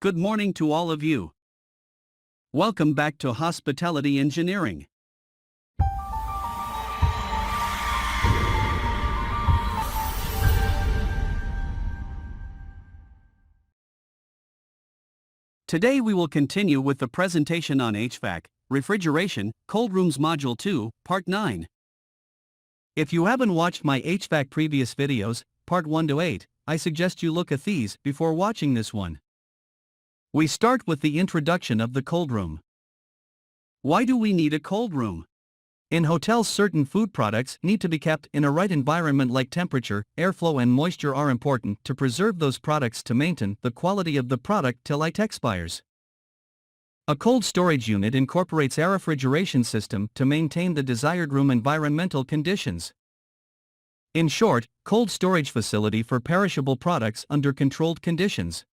Good morning to all of you. Welcome back to Hospitality Engineering. Today we will continue with the presentation on HVAC, Refrigeration, Cold Rooms Module 2, Part 9. If you haven't watched my HVAC previous videos, Part 1 to 8, I suggest you look at these before watching this one. We start with the introduction of the cold room. Why do we need a cold room? In hotels, certain food products need to be kept in a right environment, like temperature, airflow and moisture are important to preserve those products to maintain the quality of the product till it expires. A cold storage unit incorporates a refrigeration system to maintain the desired room environmental conditions. In short, cold storage facility for perishable products under controlled conditions.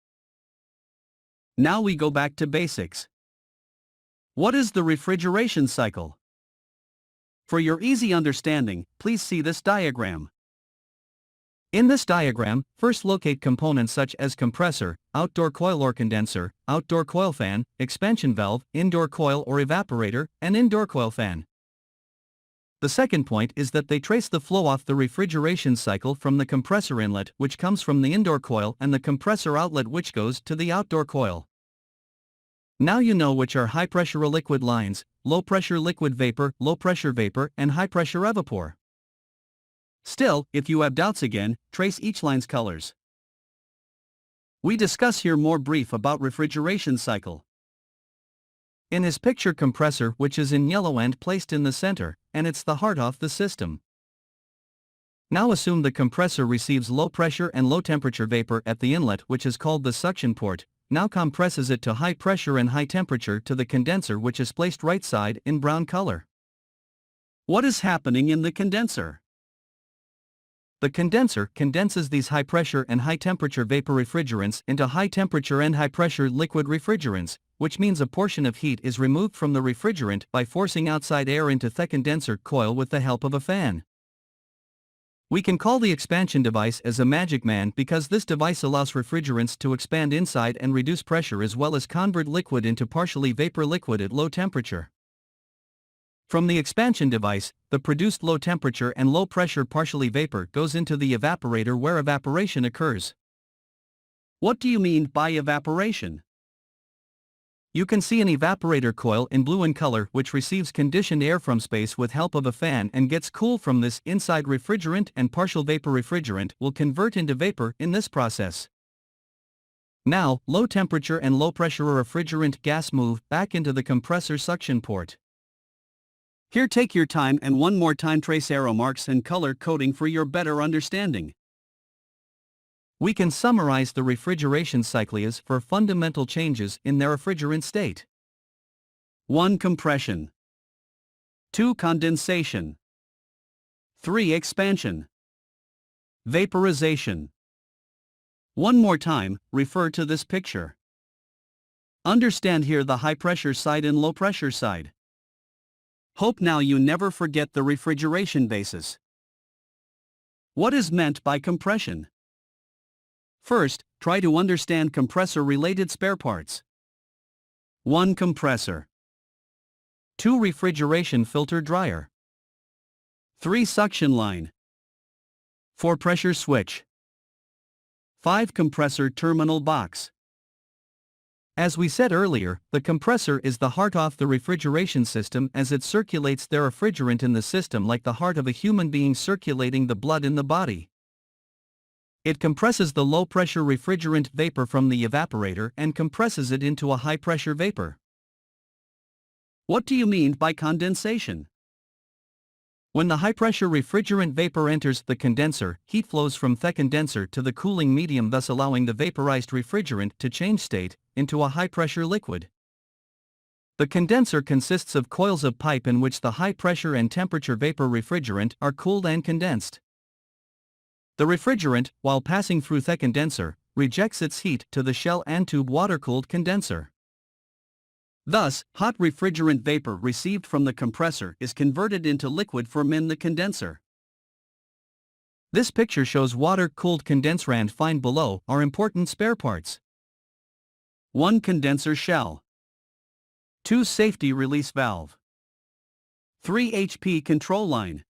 Now we go back to basics. What is the refrigeration cycle? For your easy understanding, please see this diagram. In this diagram, first locate components such as compressor, outdoor coil or condenser, outdoor coil fan, expansion valve, indoor coil or evaporator, and indoor coil fan. The second point is that they trace the flow off the refrigeration cycle from the compressor inlet, which comes from the indoor coil, and the compressor outlet, which goes to the outdoor coil. Now you know which are high-pressure liquid lines, low-pressure liquid vapor, low-pressure vapor, and high-pressure evapor. Still, if you have doubts again, trace each line's colors. We discuss here more brief about refrigeration cycle. In his picture, compressor, which is in yellow and placed in the center, and it's the heart of the system. Now assume the compressor receives low pressure and low temperature vapor at the inlet, which is called the suction port, now compresses it to high pressure and high temperature to the condenser, which is placed right side in brown color. What is happening in the condenser? The condenser condenses these high pressure and high temperature vapor refrigerants into high temperature and high pressure liquid refrigerants, which means a portion of heat is removed from the refrigerant by forcing outside air into the condenser coil with the help of a fan. We can call the expansion device as a magic man because this device allows refrigerants to expand inside and reduce pressure, as well as convert liquid into partially vapor liquid at low temperature. From the expansion device, the produced low temperature and low pressure partially vapor goes into the evaporator, where evaporation occurs. What do you mean by evaporation? You can see an evaporator coil in blue in color, which receives conditioned air from space with help of a fan and gets cool from this. Inside refrigerant and partial vapor refrigerant will convert into vapor in this process. Now, low temperature and low pressure refrigerant gas move back into the compressor suction port. Here, take your time and one more time trace arrow marks and color coding for your better understanding. We can summarize the refrigeration cycle as for fundamental changes in their refrigerant state. 1. Compression. 2. Condensation. 3. Expansion. Vaporization. One more time, refer to this picture. Understand here the high pressure side and low pressure side. Hope now you never forget the refrigeration basis. What is meant by compression? First, try to understand compressor-related spare parts. 1. Compressor. 2. Refrigeration filter dryer. 3. Suction line. 4. Pressure switch. 5. Compressor terminal box. As we said earlier, the compressor is the heart of the refrigeration system, as it circulates the refrigerant in the system like the heart of a human being circulating the blood in the body. It compresses the low-pressure refrigerant vapor from the evaporator and compresses it into a high-pressure vapor. What do you mean by condensation? When the high-pressure refrigerant vapor enters the condenser, heat flows from the condenser to the cooling medium, thus allowing the vaporized refrigerant to change state into a high-pressure liquid. The condenser consists of coils of pipe in which the high-pressure and temperature vapor refrigerant are cooled and condensed. The refrigerant, while passing through the condenser, rejects its heat to the shell and tube water-cooled condenser. Thus, hot refrigerant vapor received from the compressor is converted into liquid from the condenser. This picture shows water-cooled condenser, and find below are important spare parts. 1 condenser shell, 2 safety release valve, 3 HP control line,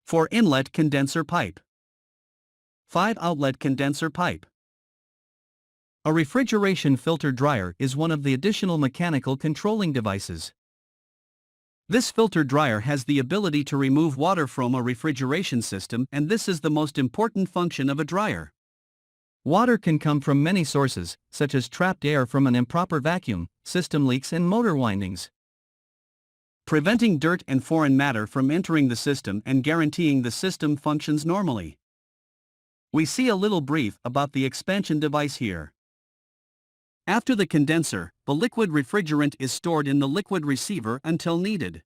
4 inlet condenser pipe, 5 outlet condenser pipe. A refrigeration filter dryer is one of the additional mechanical controlling devices. This filter dryer has the ability to remove water from a refrigeration system, and this is the most important function of a dryer. Water can come from many sources, such as trapped air from an improper vacuum, system leaks and motor windings. Preventing dirt and foreign matter from entering the system and guaranteeing the system functions normally. We see a little brief about the expansion device here. After the condenser, the liquid refrigerant is stored in the liquid receiver until needed.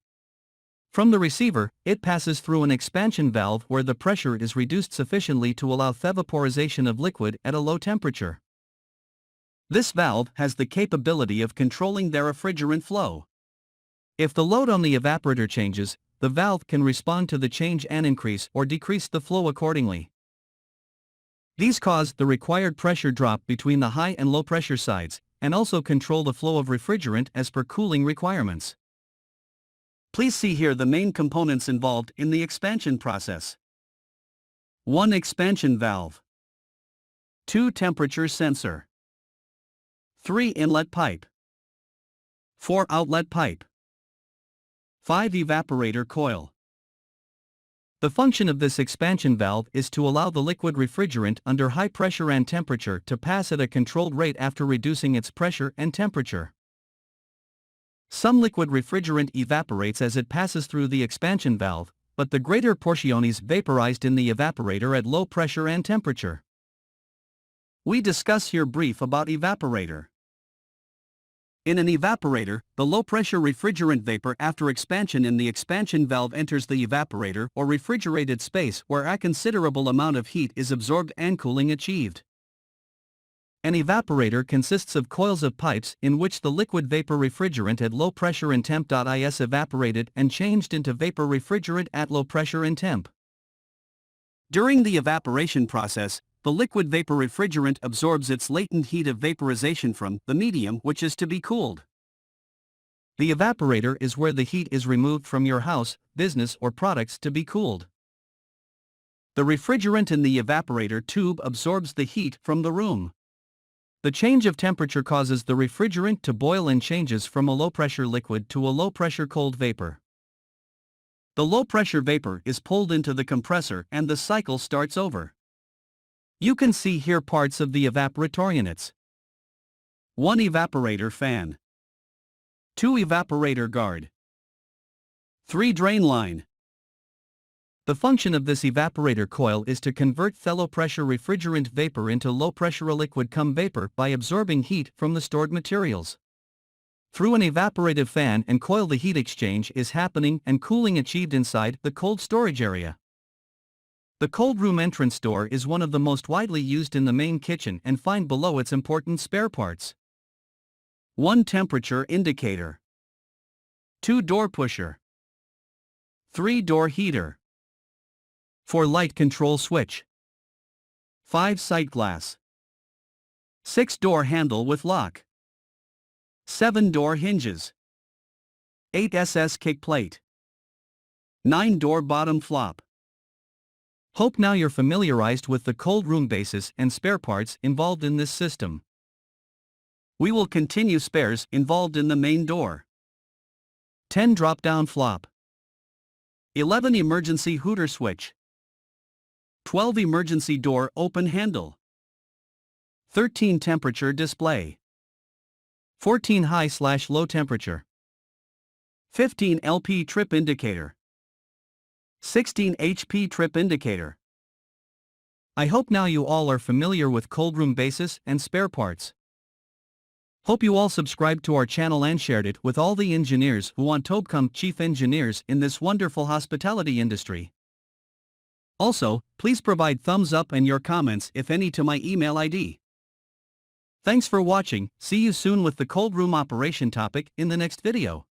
From the receiver, it passes through an expansion valve where the pressure is reduced sufficiently to allow evaporization of liquid at a low temperature. This valve has the capability of controlling the refrigerant flow. If the load on the evaporator changes, the valve can respond to the change and increase or decrease the flow accordingly. These cause the required pressure drop between the high and low pressure sides, and also control the flow of refrigerant as per cooling requirements. Please see here the main components involved in the expansion process. 1 expansion valve, 2 temperature sensor, 3 inlet pipe, 4 outlet pipe, 5 evaporator coil. The function of this expansion valve is to allow the liquid refrigerant under high pressure and temperature to pass at a controlled rate after reducing its pressure and temperature. Some liquid refrigerant evaporates as it passes through the expansion valve, but the greater portion is vaporized in the evaporator at low pressure and temperature. We discuss here brief about evaporator. In an evaporator, the low-pressure refrigerant vapor after expansion in the expansion valve enters the evaporator or refrigerated space where a considerable amount of heat is absorbed and cooling achieved. An evaporator consists of coils of pipes in which the liquid vapor refrigerant at low pressure and temp is evaporated and changed into vapor refrigerant at low pressure and temp. During the evaporation process, the liquid vapor refrigerant absorbs its latent heat of vaporization from the medium which is to be cooled. The evaporator is where the heat is removed from your house, business or products to be cooled. The refrigerant in the evaporator tube absorbs the heat from the room. The change of temperature causes the refrigerant to boil and changes from a low-pressure liquid to a low-pressure cold vapor. The low-pressure vapor is pulled into the compressor and the cycle starts over. You can see here parts of the evaporator units. 1 evaporator fan, 2 evaporator guard, 3 drain line. The function of this evaporator coil is to convert low-pressure refrigerant vapor into low-pressure liquid cum vapor by absorbing heat from the stored materials. Through an evaporative fan and coil the heat exchange is happening and cooling achieved inside the cold storage area. The cold room entrance door is one of the most widely used in the main kitchen and find below its important spare parts. 1 temperature indicator, 2 door pusher, 3 door heater, 4 light control switch, 5 sight glass, 6 door handle with lock, 7 door hinges, 8 SS kick plate, 9 door bottom flop. Hope now you're familiarized with the cold room basis and spare parts involved in this system. We will continue spares involved in the main door. 10 drop-down flop, 11 emergency hooter switch, 12 emergency door open handle, 13 temperature display, 14 high/low temperature, 15 LP trip indicator, 16 HP trip indicator. I hope now you all are familiar with cold room basis and spare parts. Hope you all subscribed to our channel and shared it with all the engineers who want to become chief engineers in this wonderful hospitality industry. Also, please provide thumbs up and your comments if any to my email ID. Thanks for watching. See you soon with the cold room operation topic in the next video.